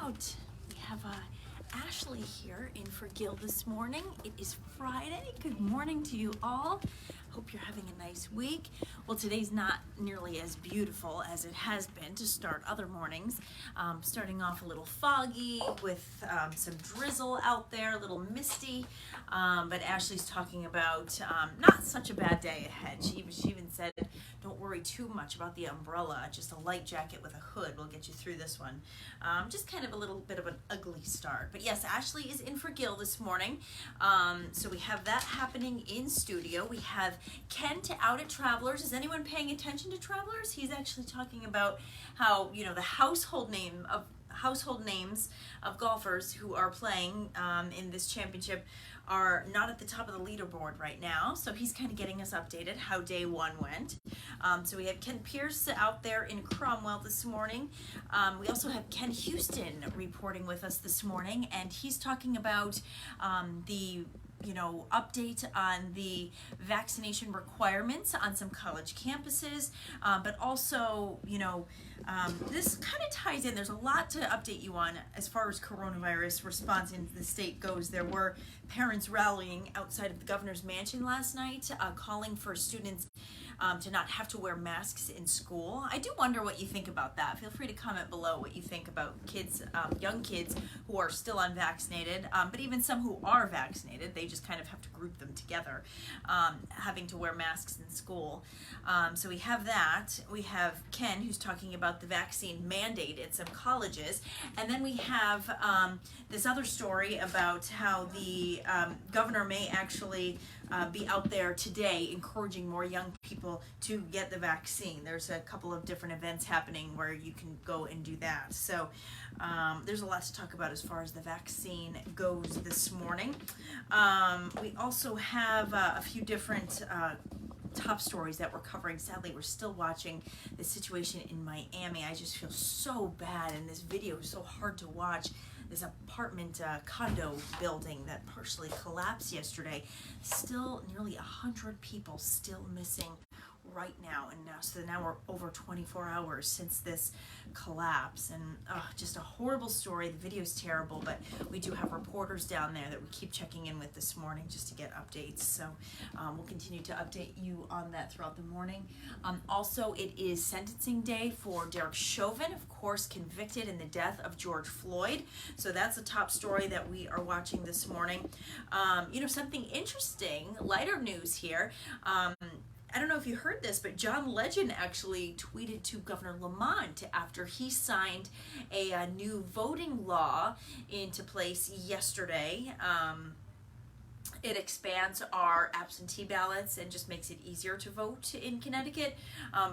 out. We have Ashley here in for Gil this morning. It is Friday. Good morning to you all. Hope you're having a nice week. Well, today's not nearly as beautiful as it has been to start other mornings. Starting off a little foggy with some drizzle out there, a little misty. But Ashley's talking about not such a bad day ahead. She even said, don't worry too much about the umbrella. Just a light jacket with a hood will get you through this one. Just kind of a little bit of an ugly start. But yes, Ashley is in for Gil this morning. So we have that happening in studio. We have Ken to Out at Travelers. Is anyone paying attention to Travelers? He's actually talking about how, you know, the household names of golfers who are playing in this championship are not at the top of the leaderboard right now. So he's kind of getting us updated how day one went. So we have Ken Pierce out there in Cromwell this morning. We also have Ken Houston reporting with us this morning, and he's talking about the update on the vaccination requirements on some college campuses, but also, this kind of ties in. There's a lot to update you on as far as coronavirus response in the state goes. There were parents rallying outside of the governor's mansion last night, calling for students to not have to wear masks in school. I do wonder what you think about that. Feel free to comment below what you think about kids, young kids who are still unvaccinated, but even some who are vaccinated. They just kind of have to group them together, having to wear masks in school. So we have that. We have Ken, who's talking about the vaccine mandate at some colleges. And then we have this other story about how the governor may actually be out there today encouraging more young people to get the vaccine. There's a couple of different events happening where you can go and do that. So there's a lot to talk about as far as the vaccine goes this morning. We also have a few different top stories that we're covering. Sadly, we're still watching the situation in Miami. I just feel so bad, and this video is so hard to watch. This apartment condo building that partially collapsed yesterday. Still nearly 100 people still missing right now, and now we're over 24 hours since this collapse, and just a horrible story. The video's terrible, but we do have reporters down there that we keep checking in with this morning just to get updates. So we'll continue to update you on that throughout the morning. Also, it is sentencing day for Derek Chauvin, of course, convicted in the death of George Floyd. So that's the top story that we are watching this morning. Something interesting, lighter news here. I don't know if you heard this, but John Legend actually tweeted to Governor Lamont after he signed a new voting law into place yesterday. It expands our absentee ballots and just makes it easier to vote in Connecticut.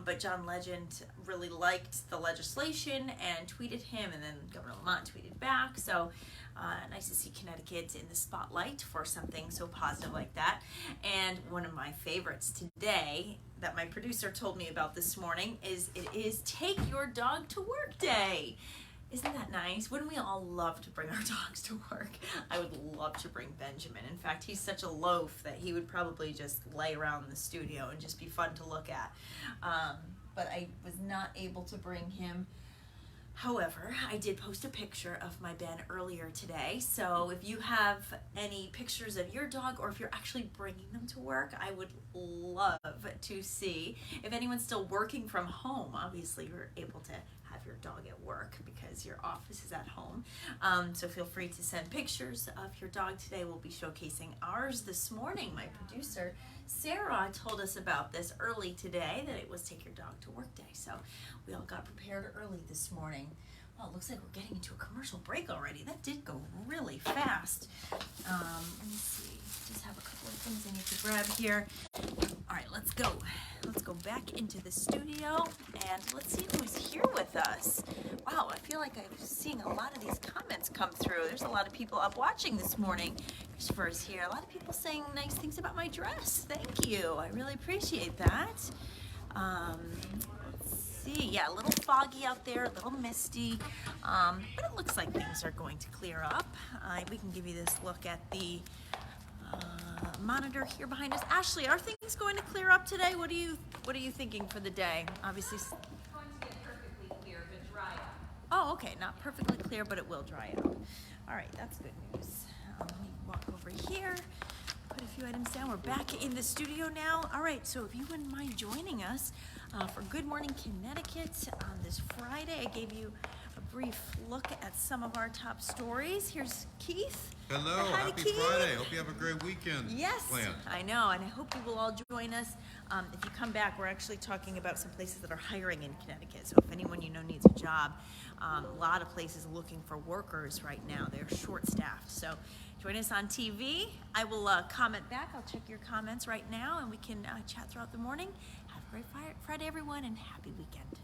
But John Legend really liked the legislation and tweeted him, and then Governor Lamont tweeted back. So nice to see Connecticut in the spotlight for something so positive like that. And one of my favorites today that my producer told me about this morning is Take Your Dog to Work Day. Isn't that nice? Wouldn't we all love to bring our dogs to work? I would love to bring Benjamin. In fact, he's such a loaf that he would probably just lay around the studio and just be fun to look at. But I was not able to bring him. However, I did post a picture of my Ben earlier today, so if you have any pictures of your dog, or if you're actually bringing them to work, I would love to see. If anyone's still working from home, obviously you're able to have your dog at work because your office is at home. So feel free to send pictures of your dog today. We'll be showcasing ours this morning. My producer, Sarah, told us about this early today, that it was Take Your Dog to Work Day. So we all got prepared early this morning. Well, it looks like we're getting into a commercial break already. That did go really fast. Let me see. Just have a couple of things I need to grab here. All right, let's go. Let's go back into the studio and let's see who's here with us. Wow, I feel like I'm seeing a lot of these comments come through. There's a lot of people up watching this morning. Christopher is here. A lot of people saying nice things about my dress. Thank you. I really appreciate that. Let's see. Yeah, a little foggy out there, a little misty, but it looks like things are going to clear up. We can give you this look at the monitor here behind us. Ashley, are things going to clear up today? What are you thinking for the day? Obviously, it's going to get perfectly clear but dry up. Oh, Okay, not perfectly clear, but it will dry out. All right, that's good news. Let me walk over here, put a few items down. We're back in the studio now. All right, so if you wouldn't mind joining us for Good Morning Connecticut on this Friday. I gave you a brief look at some of our top stories. Here's Keith. Hello, happy Keith. Friday. Hope you have a great weekend. Yes, planned. I know, and I hope you will all join us. If you come back, we're actually talking about some places that are hiring in Connecticut. So if anyone you know needs a job, a lot of places looking for workers right now. They're short-staffed. So join us on TV. I will comment back. I'll check your comments right now, and we can chat throughout the morning. Have a great Friday, everyone, and happy weekend.